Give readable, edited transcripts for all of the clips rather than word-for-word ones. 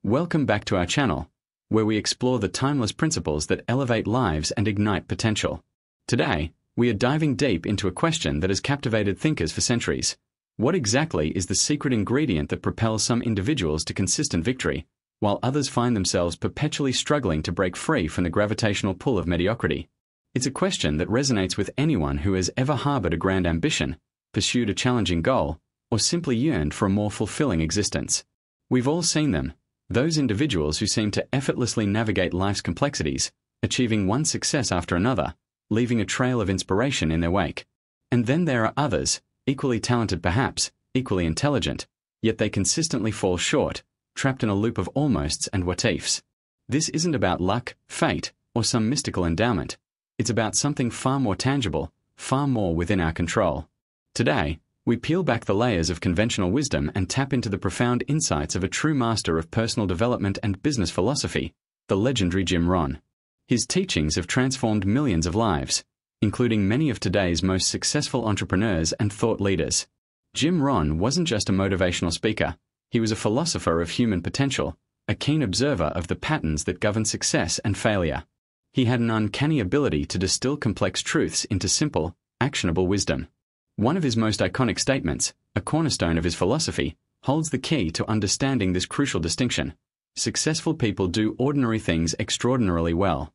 Welcome back to our channel, where we explore the timeless principles that elevate lives and ignite potential. Today, we are diving deep into a question that has captivated thinkers for centuries. What exactly is the secret ingredient that propels some individuals to consistent victory, while others find themselves perpetually struggling to break free from the gravitational pull of mediocrity? It's a question that resonates with anyone who has ever harbored a grand ambition, pursued a challenging goal, or simply yearned for a more fulfilling existence. We've all seen them. Those individuals who seem to effortlessly navigate life's complexities, achieving one success after another, leaving a trail of inspiration in their wake. And then there are others, equally talented perhaps, equally intelligent, yet they consistently fall short, trapped in a loop of almosts and what-ifs. This isn't about luck, fate, or some mystical endowment. It's about something far more tangible, far more within our control. Today, we peel back the layers of conventional wisdom and tap into the profound insights of a true master of personal development and business philosophy, the legendary Jim Rohn. His teachings have transformed millions of lives, including many of today's most successful entrepreneurs and thought leaders. Jim Rohn wasn't just a motivational speaker, he was a philosopher of human potential, a keen observer of the patterns that govern success and failure. He had an uncanny ability to distill complex truths into simple, actionable wisdom. One of his most iconic statements, a cornerstone of his philosophy, holds the key to understanding this crucial distinction. Successful people do ordinary things extraordinarily well.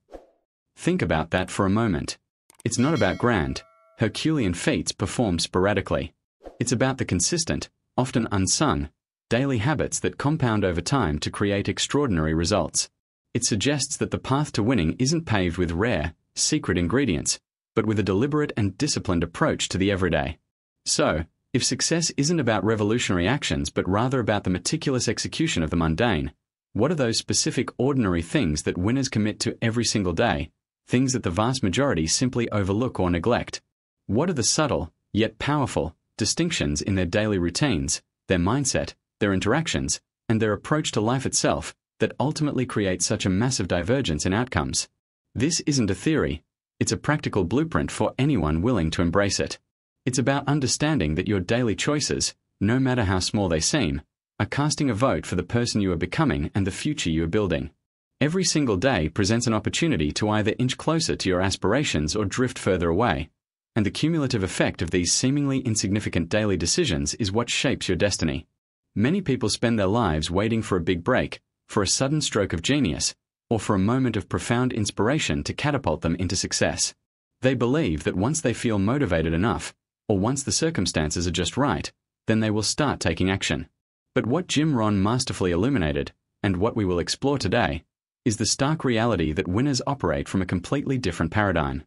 Think about that for a moment. It's not about grand, Herculean feats performed sporadically. It's about the consistent, often unsung, daily habits that compound over time to create extraordinary results. It suggests that the path to winning isn't paved with rare, secret ingredients, but with a deliberate and disciplined approach to the everyday. So, if success isn't about revolutionary actions but rather about the meticulous execution of the mundane, what are those specific ordinary things that winners commit to every single day, things that the vast majority simply overlook or neglect? What are the subtle, yet powerful, distinctions in their daily routines, their mindset, their interactions, and their approach to life itself that ultimately create such a massive divergence in outcomes? This isn't a theory. It's a practical blueprint for anyone willing to embrace it. It's about understanding that your daily choices, no matter how small they seem, are casting a vote for the person you are becoming and the future you are building. Every single day presents an opportunity to either inch closer to your aspirations or drift further away, and the cumulative effect of these seemingly insignificant daily decisions is what shapes your destiny. Many people spend their lives waiting for a big break, for a sudden stroke of genius, or for a moment of profound inspiration to catapult them into success. They believe that once they feel motivated enough, or once the circumstances are just right, then they will start taking action. But what Jim Rohn masterfully illuminated, and what we will explore today, is the stark reality that winners operate from a completely different paradigm.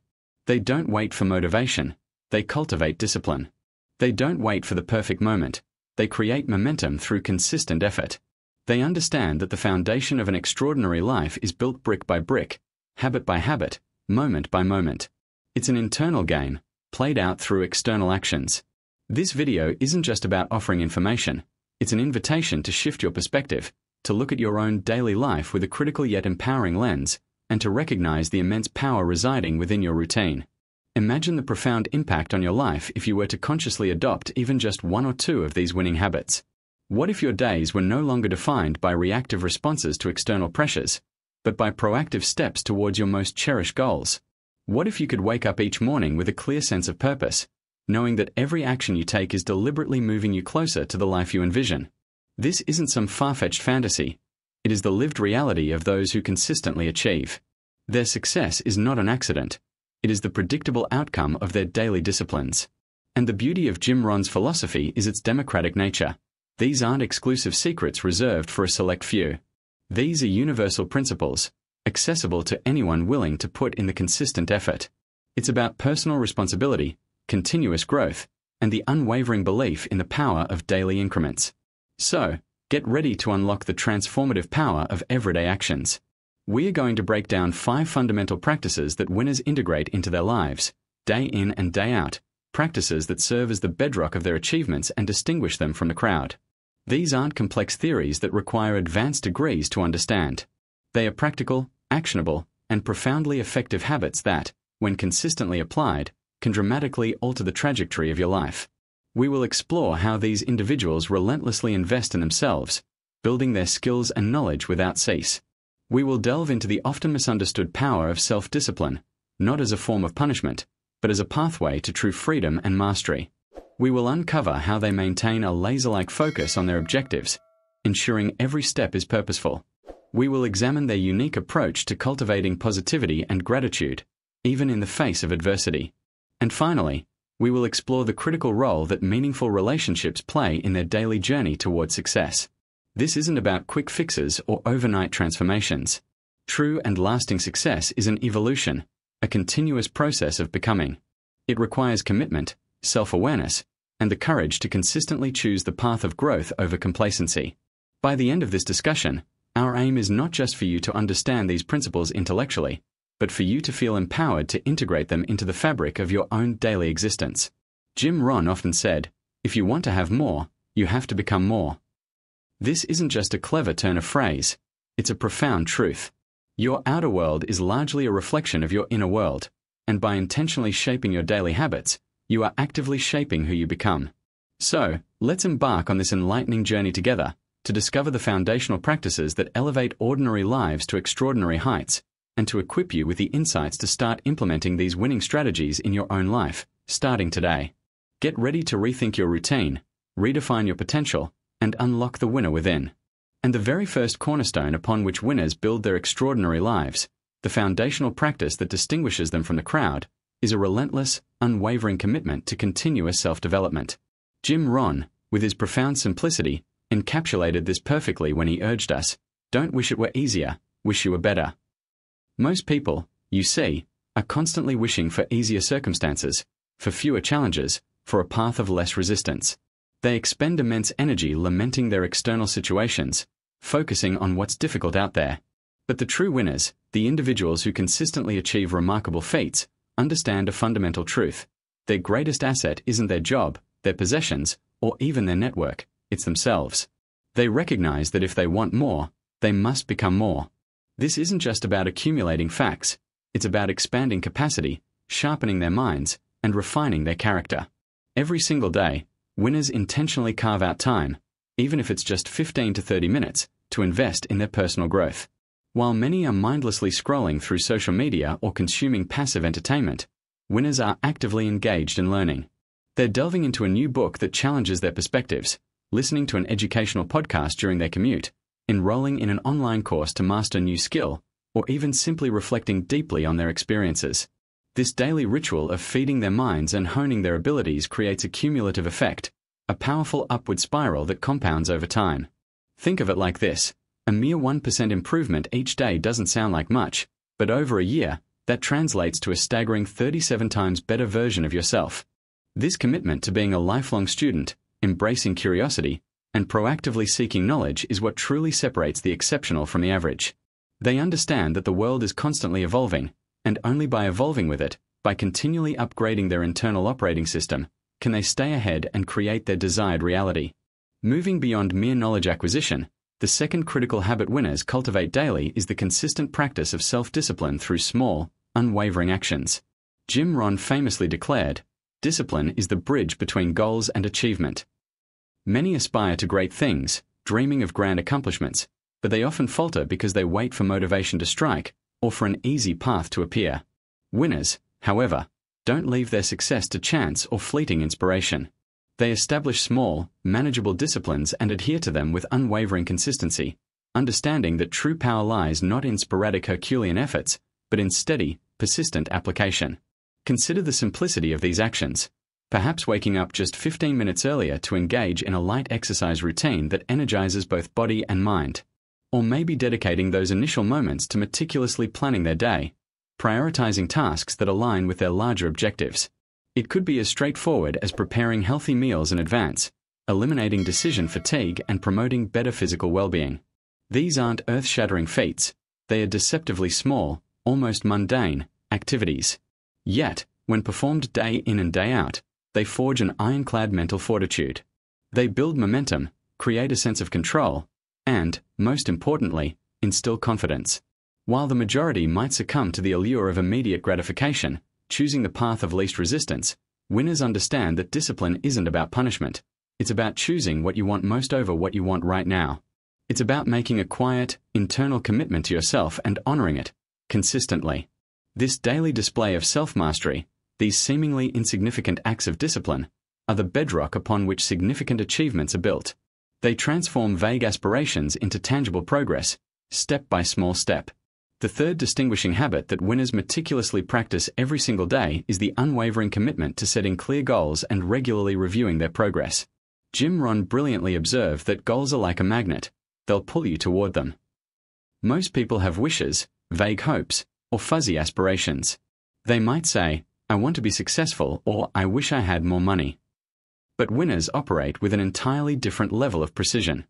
They don't wait for motivation, they cultivate discipline. They don't wait for the perfect moment, they create momentum through consistent effort. They understand that the foundation of an extraordinary life is built brick by brick, habit by habit, moment by moment. It's an internal game, played out through external actions. This video isn't just about offering information, it's an invitation to shift your perspective, to look at your own daily life with a critical yet empowering lens, and to recognize the immense power residing within your routine. Imagine the profound impact on your life if you were to consciously adopt even just one or two of these winning habits. What if your days were no longer defined by reactive responses to external pressures, but by proactive steps towards your most cherished goals? What if you could wake up each morning with a clear sense of purpose, knowing that every action you take is deliberately moving you closer to the life you envision? This isn't some far-fetched fantasy. It is the lived reality of those who consistently achieve. Their success is not an accident. It is the predictable outcome of their daily disciplines. And the beauty of Jim Rohn's philosophy is its democratic nature. These aren't exclusive secrets reserved for a select few. These are universal principles, accessible to anyone willing to put in the consistent effort. It's about personal responsibility, continuous growth, and the unwavering belief in the power of daily increments. So, get ready to unlock the transformative power of everyday actions. We are going to break down 5 fundamental practices that winners integrate into their lives, day in and day out, practices that serve as the bedrock of their achievements and distinguish them from the crowd. These aren't complex theories that require advanced degrees to understand. They are practical, actionable, and profoundly effective habits that, when consistently applied, can dramatically alter the trajectory of your life. We will explore how these individuals relentlessly invest in themselves, building their skills and knowledge without cease. We will delve into the often misunderstood power of self-discipline, not as a form of punishment, but as a pathway to true freedom and mastery. We will uncover how they maintain a laser-like focus on their objectives, ensuring every step is purposeful. We will examine their unique approach to cultivating positivity and gratitude, even in the face of adversity. And finally, we will explore the critical role that meaningful relationships play in their daily journey toward success. This isn't about quick fixes or overnight transformations. True and lasting success is an evolution, a continuous process of becoming. It requires commitment, self-awareness, and the courage to consistently choose the path of growth over complacency. By the end of this discussion, our aim is not just for you to understand these principles intellectually, but for you to feel empowered to integrate them into the fabric of your own daily existence. Jim Rohn often said, "If you want to have more, you have to become more." This isn't just a clever turn of phrase, it's a profound truth. Your outer world is largely a reflection of your inner world, and by intentionally shaping your daily habits, you are actively shaping who you become. So, let's embark on this enlightening journey together to discover the foundational practices that elevate ordinary lives to extraordinary heights, and to equip you with the insights to start implementing these winning strategies in your own life, starting today. Get ready to rethink your routine, redefine your potential, and unlock the winner within. And the very first cornerstone upon which winners build their extraordinary lives, the foundational practice that distinguishes them from the crowd, is a relentless, unwavering commitment to continuous self-development. Jim Rohn, with his profound simplicity, encapsulated this perfectly when he urged us, "Don't wish it were easier, wish you were better." Most people, you see, are constantly wishing for easier circumstances, for fewer challenges, for a path of less resistance. They expend immense energy lamenting their external situations, focusing on what's difficult out there. But the true winners, the individuals who consistently achieve remarkable feats, understand a fundamental truth. Their greatest asset isn't their job, their possessions, or even their network, it's themselves. They recognize that if they want more, they must become more. This isn't just about accumulating facts, it's about expanding capacity, sharpening their minds, and refining their character. Every single day, winners intentionally carve out time, even if it's just 15 to 30 minutes, to invest in their personal growth. While many are mindlessly scrolling through social media or consuming passive entertainment, winners are actively engaged in learning. They're delving into a new book that challenges their perspectives, listening to an educational podcast during their commute, enrolling in an online course to master a new skill, or even simply reflecting deeply on their experiences. This daily ritual of feeding their minds and honing their abilities creates a cumulative effect, a powerful upward spiral that compounds over time. Think of it like this: a mere 1% improvement each day doesn't sound like much, but over a year, that translates to a staggering 37 times better version of yourself. This commitment to being a lifelong student, embracing curiosity, and proactively seeking knowledge is what truly separates the exceptional from the average. They understand that the world is constantly evolving, and only by evolving with it, by continually upgrading their internal operating system, can they stay ahead and create their desired reality. Moving beyond mere knowledge acquisition, the second critical habit winners cultivate daily is the consistent practice of self-discipline through small, unwavering actions. Jim Rohn famously declared, "Discipline is the bridge between goals and achievement." Many aspire to great things, dreaming of grand accomplishments, but they often falter because they wait for motivation to strike, or for an easy path to appear. Winners, however, don't leave their success to chance or fleeting inspiration. They establish small, manageable disciplines and adhere to them with unwavering consistency, understanding that true power lies not in sporadic Herculean efforts, but in steady, persistent application. Consider the simplicity of these actions. Perhaps waking up just 15 minutes earlier to engage in a light exercise routine that energizes both body and mind. Or maybe dedicating those initial moments to meticulously planning their day, prioritizing tasks that align with their larger objectives. It could be as straightforward as preparing healthy meals in advance, eliminating decision fatigue, and promoting better physical well-being. These aren't earth-shattering feats, they are deceptively small, almost mundane, activities. Yet, when performed day in and day out, they forge an ironclad mental fortitude. They build momentum, create a sense of control, and, most importantly, instill confidence. While the majority might succumb to the allure of immediate gratification, choosing the path of least resistance, winners understand that discipline isn't about punishment. It's about choosing what you want most over what you want right now. It's about making a quiet, internal commitment to yourself and honoring it, consistently. This daily display of self-mastery, these seemingly insignificant acts of discipline, are the bedrock upon which significant achievements are built. They transform vague aspirations into tangible progress, step by small step. The third distinguishing habit that winners meticulously practice every single day is the unwavering commitment to setting clear goals and regularly reviewing their progress. Jim Rohn brilliantly observed that goals are like a magnet. They'll pull you toward them. Most people have wishes, vague hopes, or fuzzy aspirations. They might say, "I want to be successful," or "I wish I had more money." But winners operate with an entirely different level of precision.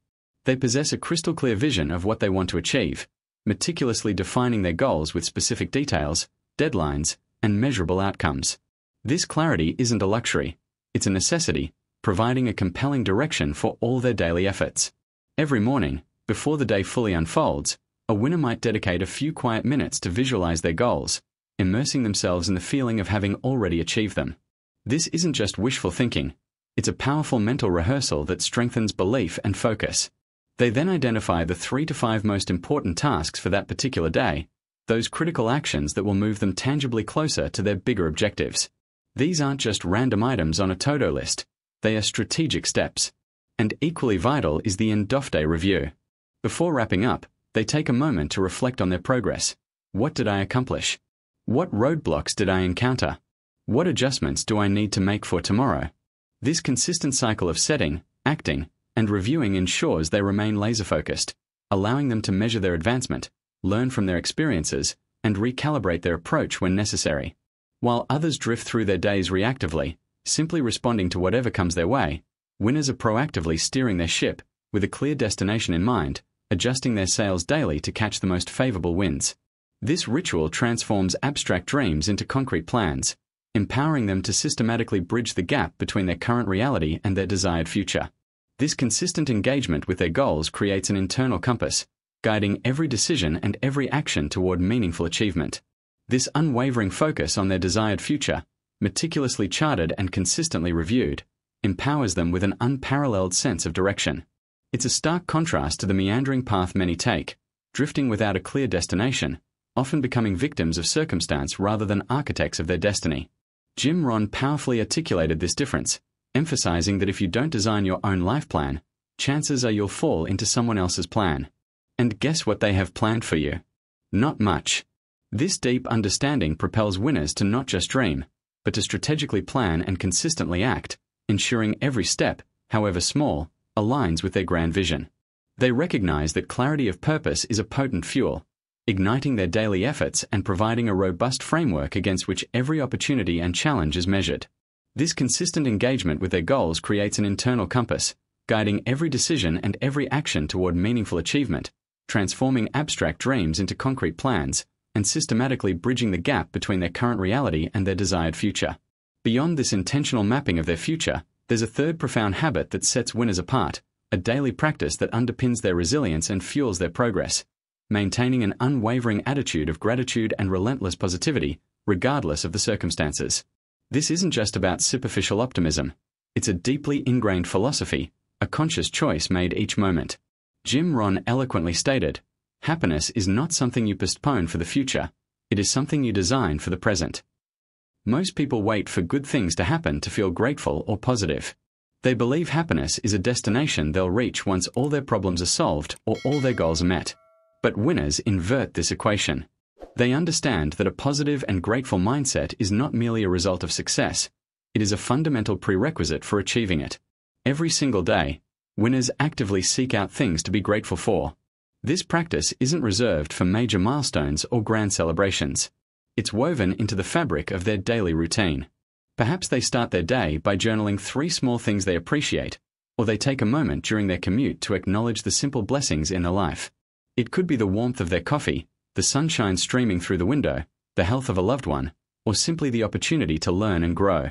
They possess a crystal clear vision of what they want to achieve, meticulously defining their goals with specific details, deadlines, and measurable outcomes. This clarity isn't a luxury, it's a necessity, providing a compelling direction for all their daily efforts. Every morning, before the day fully unfolds, a winner might dedicate a few quiet minutes to visualize their goals, immersing themselves in the feeling of having already achieved them. This isn't just wishful thinking, it's a powerful mental rehearsal that strengthens belief and focus. They then identify the 3 to 5 most important tasks for that particular day, those critical actions that will move them tangibly closer to their bigger objectives. These aren't just random items on a to-do list, they are strategic steps. And equally vital is the end-of-day review. Before wrapping up, they take a moment to reflect on their progress. What did I accomplish? What roadblocks did I encounter? What adjustments do I need to make for tomorrow? This consistent cycle of setting, acting, and reviewing ensures they remain laser-focused, allowing them to measure their advancement, learn from their experiences, and recalibrate their approach when necessary. While others drift through their days reactively, simply responding to whatever comes their way, winners are proactively steering their ship, with a clear destination in mind, adjusting their sails daily to catch the most favorable winds. This ritual transforms abstract dreams into concrete plans, empowering them to systematically bridge the gap between their current reality and their desired future. This consistent engagement with their goals creates an internal compass, guiding every decision and every action toward meaningful achievement. This unwavering focus on their desired future, meticulously charted and consistently reviewed, empowers them with an unparalleled sense of direction. It's a stark contrast to the meandering path many take, drifting without a clear destination, often becoming victims of circumstance rather than architects of their destiny. Jim Rohn powerfully articulated this difference, emphasizing that if you don't design your own life plan, chances are you'll fall into someone else's plan. And guess what they have planned for you? Not much. This deep understanding propels winners to not just dream, but to strategically plan and consistently act, ensuring every step, however small, aligns with their grand vision. They recognize that clarity of purpose is a potent fuel, igniting their daily efforts and providing a robust framework against which every opportunity and challenge is measured. This consistent engagement with their goals creates an internal compass, guiding every decision and every action toward meaningful achievement, transforming abstract dreams into concrete plans, and systematically bridging the gap between their current reality and their desired future. Beyond this intentional mapping of their future, there's a third profound habit that sets winners apart, a daily practice that underpins their resilience and fuels their progress, maintaining an unwavering attitude of gratitude and relentless positivity, regardless of the circumstances. This isn't just about superficial optimism. It's a deeply ingrained philosophy, a conscious choice made each moment. Jim Rohn eloquently stated, "Happiness is not something you postpone for the future, it is something you design for the present." Most people wait for good things to happen to feel grateful or positive. They believe happiness is a destination they'll reach once all their problems are solved or all their goals are met. But winners invert this equation. They understand that a positive and grateful mindset is not merely a result of success, it is a fundamental prerequisite for achieving it. Every single day, winners actively seek out things to be grateful for. This practice isn't reserved for major milestones or grand celebrations. It's woven into the fabric of their daily routine. Perhaps they start their day by journaling 3 small things they appreciate, or they take a moment during their commute to acknowledge the simple blessings in their life. It could be the warmth of their coffee, the sunshine streaming through the window, the health of a loved one, or simply the opportunity to learn and grow.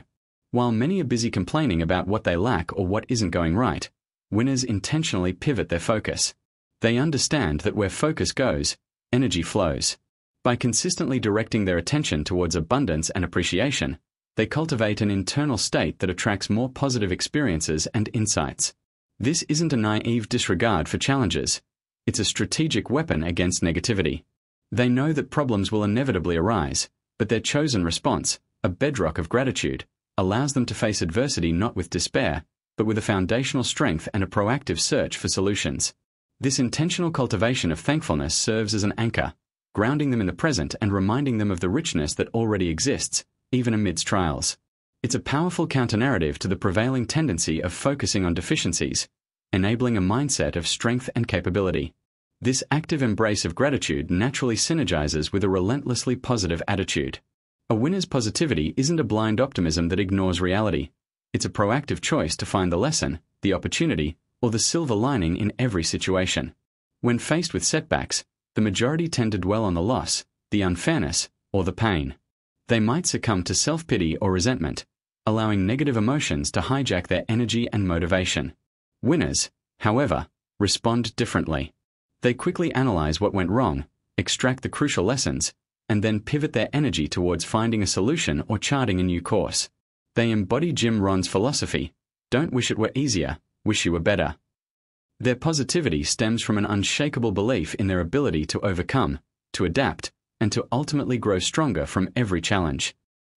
While many are busy complaining about what they lack or what isn't going right, winners intentionally pivot their focus. They understand that where focus goes, energy flows. By consistently directing their attention towards abundance and appreciation, they cultivate an internal state that attracts more positive experiences and insights. This isn't a naive disregard for challenges, It's a strategic weapon against negativity. They know that problems will inevitably arise, but their chosen response, a bedrock of gratitude, allows them to face adversity not with despair, but with a foundational strength and a proactive search for solutions. This intentional cultivation of thankfulness serves as an anchor, grounding them in the present and reminding them of the richness that already exists, even amidst trials. It's a powerful counter-narrative to the prevailing tendency of focusing on deficiencies, enabling a mindset of strength and capability. This active embrace of gratitude naturally synergizes with a relentlessly positive attitude. A winner's positivity isn't a blind optimism that ignores reality. It's a proactive choice to find the lesson, the opportunity, or the silver lining in every situation. When faced with setbacks, the majority tend to dwell on the loss, the unfairness, or the pain. They might succumb to self-pity or resentment, allowing negative emotions to hijack their energy and motivation. Winners, however, respond differently. They quickly analyze what went wrong, extract the crucial lessons, and then pivot their energy towards finding a solution or charting a new course. They embody Jim Rohn's philosophy: don't wish it were easier, wish you were better. Their positivity stems from an unshakable belief in their ability to overcome, to adapt, and to ultimately grow stronger from every challenge.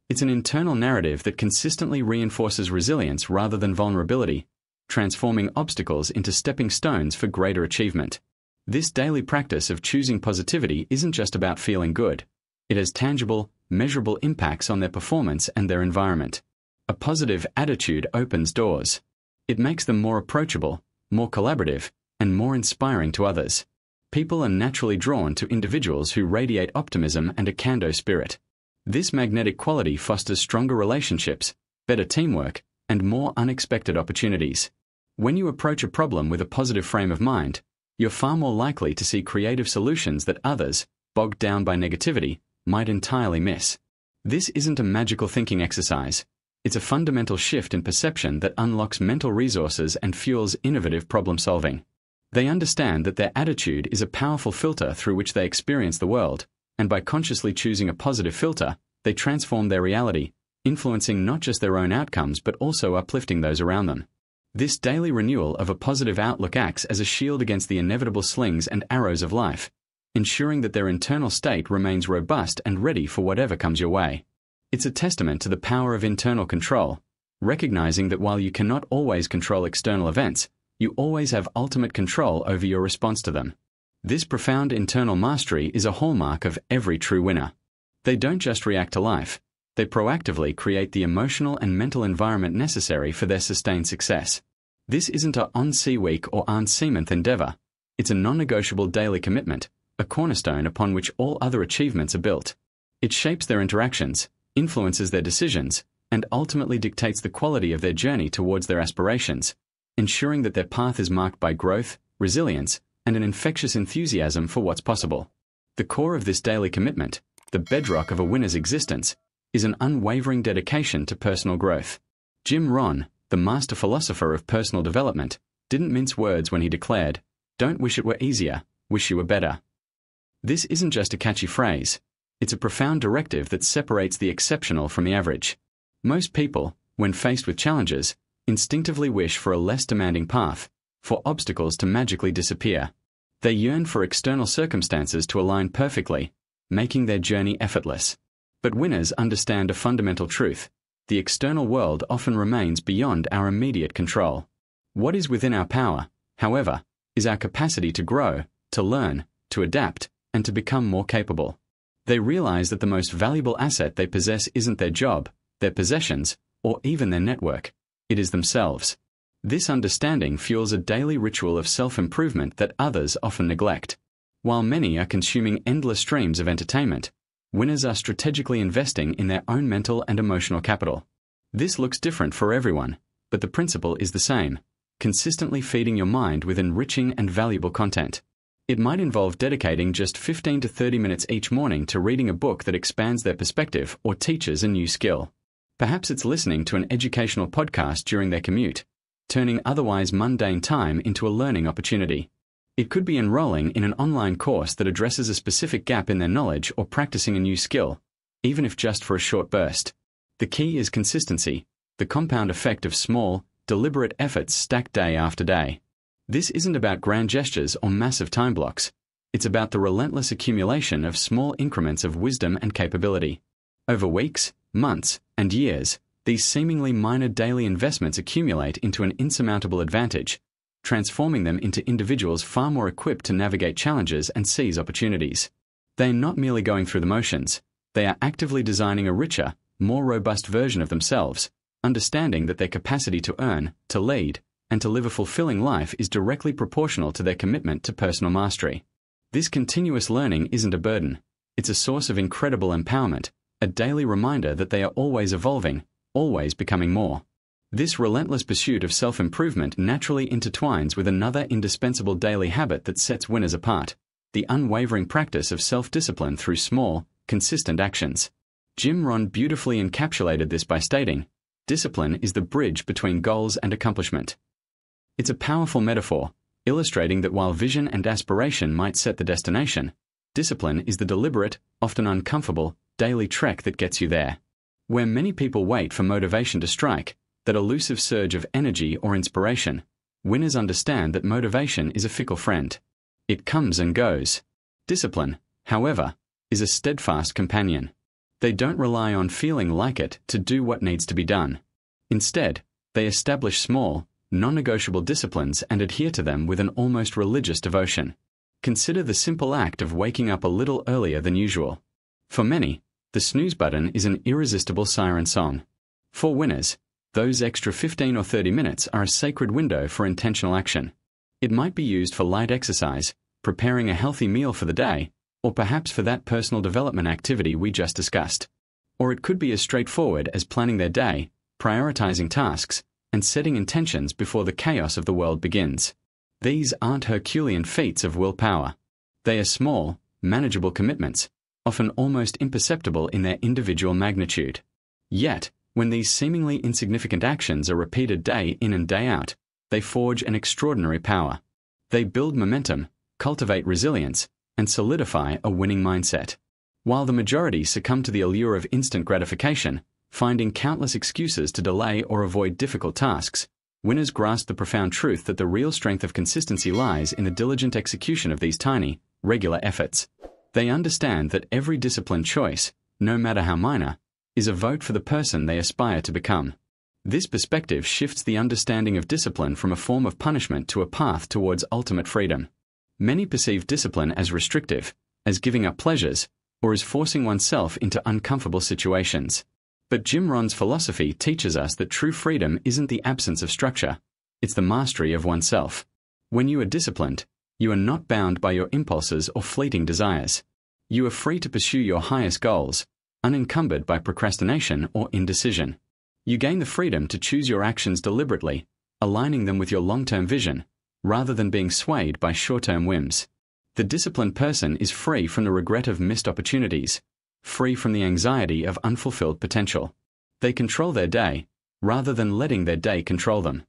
It's an internal narrative that consistently reinforces resilience rather than vulnerability, transforming obstacles into stepping stones for greater achievement. This daily practice of choosing positivity isn't just about feeling good. It has tangible, measurable impacts on their performance and their environment. A positive attitude opens doors. It makes them more approachable, more collaborative, and more inspiring to others. People are naturally drawn to individuals who radiate optimism and a can-do spirit. This magnetic quality fosters stronger relationships, better teamwork, and more unexpected opportunities. When you approach a problem with a positive frame of mind, you're far more likely to see creative solutions that others, bogged down by negativity, might entirely miss. This isn't a magical thinking exercise. It's a fundamental shift in perception that unlocks mental resources and fuels innovative problem-solving. They understand that their attitude is a powerful filter through which they experience the world, and by consciously choosing a positive filter, they transform their reality, influencing not just their own outcomes but also uplifting those around them. This daily renewal of a positive outlook acts as a shield against the inevitable slings and arrows of life, ensuring that their internal state remains robust and ready for whatever comes your way. It's a testament to the power of internal control, recognizing that while you cannot always control external events, you always have ultimate control over your response to them. This profound internal mastery is a hallmark of every true winner. They don't just react to life, they proactively create the emotional and mental environment necessary for their sustained success. This isn't a on-see week or on-see-month endeavor. It's a non-negotiable daily commitment, a cornerstone upon which all other achievements are built. It shapes their interactions, influences their decisions, and ultimately dictates the quality of their journey towards their aspirations, ensuring that their path is marked by growth, resilience, and an infectious enthusiasm for what's possible. The core of this daily commitment, the bedrock of a winner's existence, is an unwavering dedication to personal growth. Jim Rohn, the master philosopher of personal development, didn't mince words when he declared, "Don't wish it were easier, wish you were better." This isn't just a catchy phrase. It's a profound directive that separates the exceptional from the average. Most people, when faced with challenges, instinctively wish for a less demanding path, for obstacles to magically disappear. They yearn for external circumstances to align perfectly, making their journey effortless. But winners understand a fundamental truth: the external world often remains beyond our immediate control. What is within our power, however, is our capacity to grow, to learn, to adapt, and to become more capable. They realize that the most valuable asset they possess isn't their job, their possessions, or even their network. It is themselves. This understanding fuels a daily ritual of self-improvement that others often neglect. While many are consuming endless streams of entertainment, winners are strategically investing in their own mental and emotional capital. This looks different for everyone, but the principle is the same: consistently feeding your mind with enriching and valuable content. It might involve dedicating just 15 to 30 minutes each morning to reading a book that expands their perspective or teaches a new skill. Perhaps it's listening to an educational podcast during their commute, turning otherwise mundane time into a learning opportunity. It could be enrolling in an online course that addresses a specific gap in their knowledge or practicing a new skill, even if just for a short burst. The key is consistency, the compound effect of small, deliberate efforts stacked day after day. This isn't about grand gestures or massive time blocks. It's about the relentless accumulation of small increments of wisdom and capability. Over weeks, months, and years, these seemingly minor daily investments accumulate into an insurmountable advantage, transforming them into individuals far more equipped to navigate challenges and seize opportunities. They are not merely going through the motions. They are actively designing a richer, more robust version of themselves, understanding that their capacity to earn, to lead, and to live a fulfilling life is directly proportional to their commitment to personal mastery. This continuous learning isn't a burden. It's a source of incredible empowerment, a daily reminder that they are always evolving, always becoming more. This relentless pursuit of self-improvement naturally intertwines with another indispensable daily habit that sets winners apart: the unwavering practice of self-discipline through small, consistent actions. Jim Rohn beautifully encapsulated this by stating, "Discipline is the bridge between goals and accomplishment." It's a powerful metaphor, illustrating that while vision and aspiration might set the destination, discipline is the deliberate, often uncomfortable, daily trek that gets you there. Where many people wait for motivation to strike, that elusive surge of energy or inspiration, winners understand that motivation is a fickle friend. It comes and goes. Discipline, however, is a steadfast companion. They don't rely on feeling like it to do what needs to be done. Instead, they establish small, non-negotiable disciplines and adhere to them with an almost religious devotion. Consider the simple act of waking up a little earlier than usual. For many, the snooze button is an irresistible siren song. For winners, those extra 15 or 30 minutes are a sacred window for intentional action. It might be used for light exercise, preparing a healthy meal for the day, or perhaps for that personal development activity we just discussed. Or it could be as straightforward as planning their day, prioritizing tasks, and setting intentions before the chaos of the world begins. These aren't Herculean feats of willpower. They are small, manageable commitments, often almost imperceptible in their individual magnitude. Yet, when these seemingly insignificant actions are repeated day in and day out, they forge an extraordinary power. They build momentum, cultivate resilience, and solidify a winning mindset. While the majority succumb to the allure of instant gratification, finding countless excuses to delay or avoid difficult tasks, winners grasp the profound truth that the real strength of consistency lies in the diligent execution of these tiny, regular efforts. They understand that every disciplined choice, no matter how minor, is a vote for the person they aspire to become. This perspective shifts the understanding of discipline from a form of punishment to a path towards ultimate freedom. Many perceive discipline as restrictive, as giving up pleasures, or as forcing oneself into uncomfortable situations. But Jim Rohn's philosophy teaches us that true freedom isn't the absence of structure, it's the mastery of oneself. When you are disciplined, you are not bound by your impulses or fleeting desires. You are free to pursue your highest goals, unencumbered by procrastination or indecision. You gain the freedom to choose your actions deliberately, aligning them with your long-term vision, rather than being swayed by short-term whims. The disciplined person is free from the regret of missed opportunities, free from the anxiety of unfulfilled potential. They control their day, rather than letting their day control them.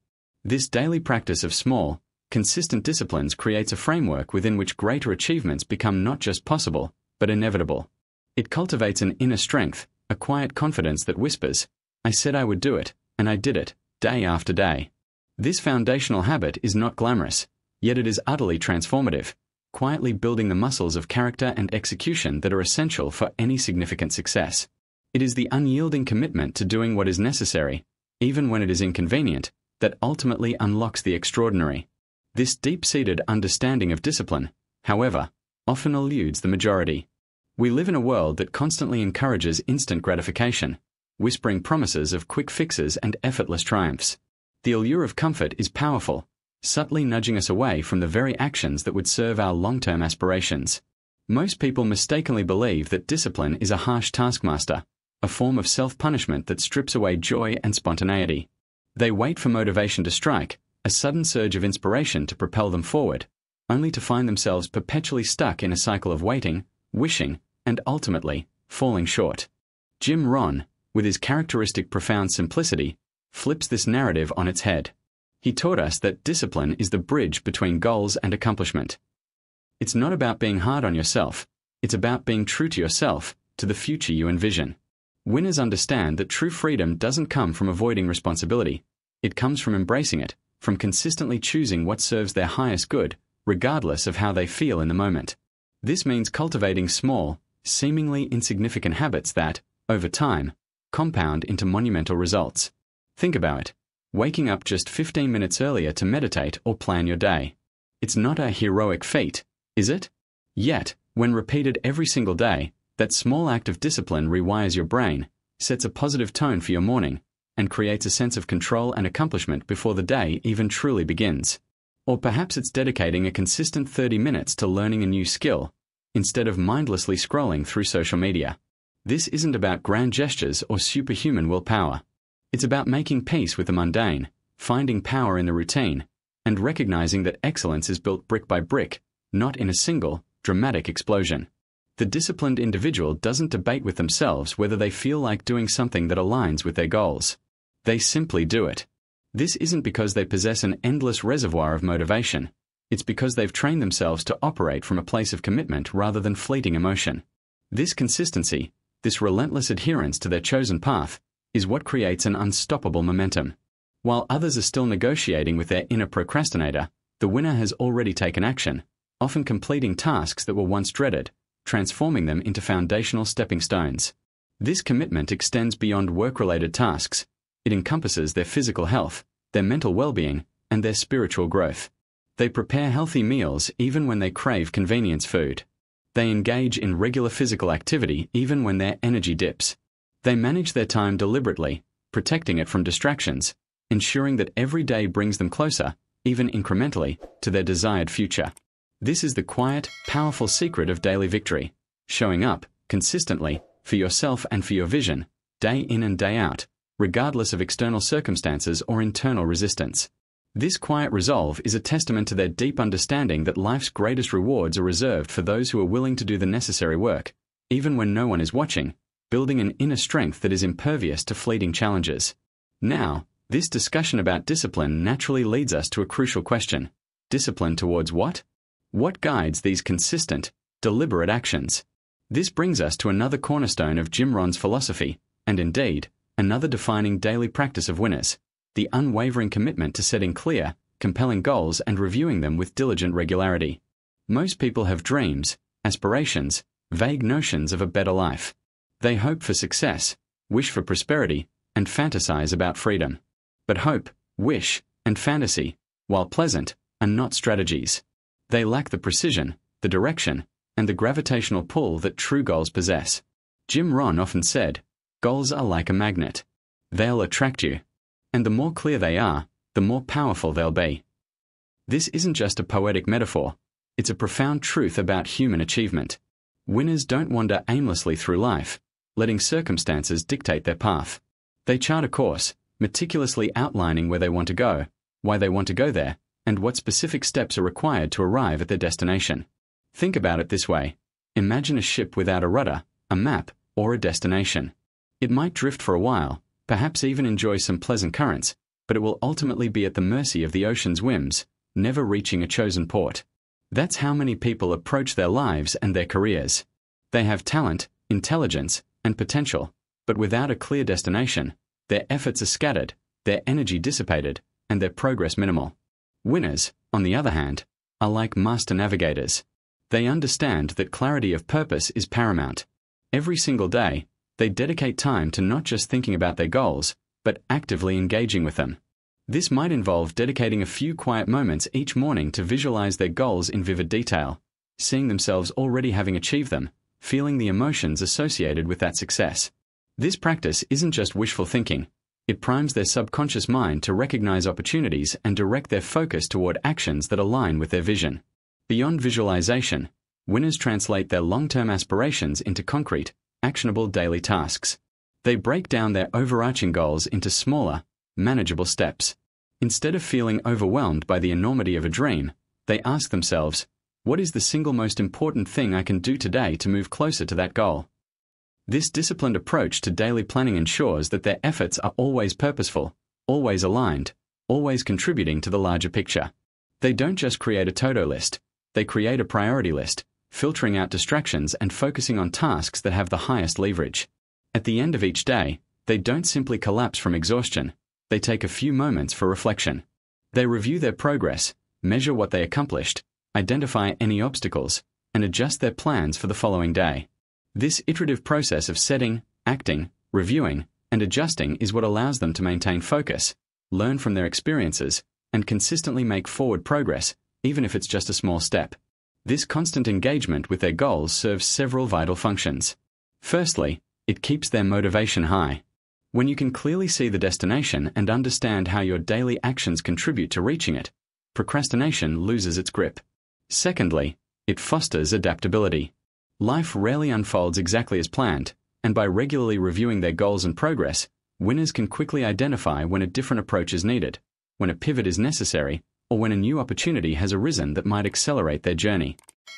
This daily practice of small, consistent disciplines creates a framework within which greater achievements become not just possible, but inevitable. It cultivates an inner strength, a quiet confidence that whispers, "I said I would do it, and I did it, day after day." This foundational habit is not glamorous, yet it is utterly transformative, quietly building the muscles of character and execution that are essential for any significant success. It is the unyielding commitment to doing what is necessary, even when it is inconvenient, that ultimately unlocks the extraordinary. This deep-seated understanding of discipline, however, often eludes the majority. We live in a world that constantly encourages instant gratification, whispering promises of quick fixes and effortless triumphs. The allure of comfort is powerful, subtly nudging us away from the very actions that would serve our long-term aspirations. Most people mistakenly believe that discipline is a harsh taskmaster, a form of self-punishment that strips away joy and spontaneity. They wait for motivation to strike, a sudden surge of inspiration to propel them forward, only to find themselves perpetually stuck in a cycle of waiting, wishing, and ultimately, falling short. Jim Rohn, with his characteristic profound simplicity, flips this narrative on its head. He taught us that discipline is the bridge between goals and accomplishment. It's not about being hard on yourself, it's about being true to yourself, to the future you envision. Winners understand that true freedom doesn't come from avoiding responsibility, it comes from embracing it, from consistently choosing what serves their highest good, regardless of how they feel in the moment. This means cultivating small, seemingly insignificant habits that, over time, compound into monumental results. Think about it. Waking up just 15 minutes earlier to meditate or plan your day. It's not a heroic feat, is it? Yet, when repeated every single day, that small act of discipline rewires your brain, sets a positive tone for your morning, and creates a sense of control and accomplishment before the day even truly begins. Or perhaps it's dedicating a consistent 30 minutes to learning a new skill, instead of mindlessly scrolling through social media. This isn't about grand gestures or superhuman willpower. It's about making peace with the mundane, finding power in the routine, and recognizing that excellence is built brick by brick, not in a single, dramatic explosion. The disciplined individual doesn't debate with themselves whether they feel like doing something that aligns with their goals. They simply do it. This isn't because they possess an endless reservoir of motivation. It's because they've trained themselves to operate from a place of commitment rather than fleeting emotion. This consistency, this relentless adherence to their chosen path, is what creates an unstoppable momentum. While others are still negotiating with their inner procrastinator, the winner has already taken action, often completing tasks that were once dreaded, transforming them into foundational stepping stones. This commitment extends beyond work-related tasks. It encompasses their physical health, their mental well-being, and their spiritual growth. They prepare healthy meals even when they crave convenience food. They engage in regular physical activity even when their energy dips. They manage their time deliberately, protecting it from distractions, ensuring that every day brings them closer, even incrementally, to their desired future. This is the quiet, powerful secret of daily victory: showing up, consistently, for yourself and for your vision, day in and day out, regardless of external circumstances or internal resistance. This quiet resolve is a testament to their deep understanding that life's greatest rewards are reserved for those who are willing to do the necessary work, even when no one is watching, building an inner strength that is impervious to fleeting challenges. Now, this discussion about discipline naturally leads us to a crucial question. Discipline towards what? What guides these consistent, deliberate actions? This brings us to another cornerstone of Jim Rohn's philosophy, and indeed, another defining daily practice of winners: the unwavering commitment to setting clear, compelling goals and reviewing them with diligent regularity. Most people have dreams, aspirations, vague notions of a better life. They hope for success, wish for prosperity, and fantasize about freedom. But hope, wish, and fantasy, while pleasant, are not strategies. They lack the precision, the direction, and the gravitational pull that true goals possess. Jim Rohn often said, "Goals are like a magnet. They'll attract you. And the more clear they are, the more powerful they'll be." This isn't just a poetic metaphor. It's a profound truth about human achievement. Winners don't wander aimlessly through life, letting circumstances dictate their path. They chart a course, meticulously outlining where they want to go, why they want to go there, and what specific steps are required to arrive at their destination. Think about it this way. Imagine a ship without a rudder, a map, or a destination. It might drift for a while, perhaps even enjoy some pleasant currents, but it will ultimately be at the mercy of the ocean's whims, never reaching a chosen port. That's how many people approach their lives and their careers. They have talent, intelligence, and potential, but without a clear destination, their efforts are scattered, their energy dissipated, and their progress minimal. Winners, on the other hand, are like master navigators. They understand that clarity of purpose is paramount. Every single day, they dedicate time to not just thinking about their goals, but actively engaging with them. This might involve dedicating a few quiet moments each morning to visualize their goals in vivid detail, seeing themselves already having achieved them, feeling the emotions associated with that success. This practice isn't just wishful thinking. It primes their subconscious mind to recognize opportunities and direct their focus toward actions that align with their vision. Beyond visualization, winners translate their long-term aspirations into concrete, actionable daily tasks. They break down their overarching goals into smaller, manageable steps. Instead of feeling overwhelmed by the enormity of a dream, they ask themselves, what is the single most important thing I can do today to move closer to that goal? This disciplined approach to daily planning ensures that their efforts are always purposeful, always aligned, always contributing to the larger picture. They don't just create a to-do list, they create a priority list, filtering out distractions and focusing on tasks that have the highest leverage. At the end of each day, they don't simply collapse from exhaustion, they take a few moments for reflection. They review their progress, measure what they accomplished, identify any obstacles, and adjust their plans for the following day. This iterative process of setting, acting, reviewing, and adjusting is what allows them to maintain focus, learn from their experiences, and consistently make forward progress, even if it's just a small step. This constant engagement with their goals serves several vital functions. Firstly, it keeps their motivation high. When you can clearly see the destination and understand how your daily actions contribute to reaching it, procrastination loses its grip. Secondly, it fosters adaptability. Life rarely unfolds exactly as planned, and by regularly reviewing their goals and progress, winners can quickly identify when a different approach is needed, when a pivot is necessary, or when a new opportunity has arisen that might accelerate their journey.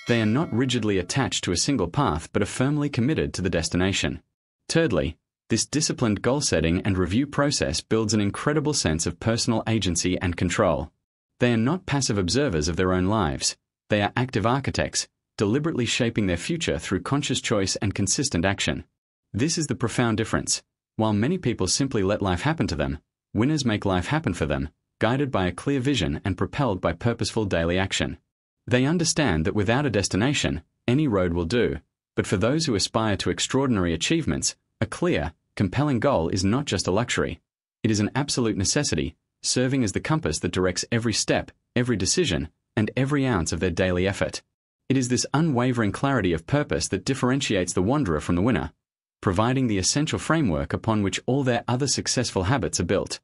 They are not rigidly attached to a single path but are firmly committed to the destination. Thirdly, this disciplined goal setting and review process builds an incredible sense of personal agency and control. They are not passive observers of their own lives. They are active architects, deliberately shaping their future through conscious choice and consistent action. This is the profound difference. While many people simply let life happen to them, winners make life happen for them, guided by a clear vision and propelled by purposeful daily action. They understand that without a destination, any road will do, but for those who aspire to extraordinary achievements, a clear, compelling goal is not just a luxury. It is an absolute necessity, serving as the compass that directs every step, every decision, and every ounce of their daily effort. It is this unwavering clarity of purpose that differentiates the wanderer from the winner, providing the essential framework upon which all their other successful habits are built.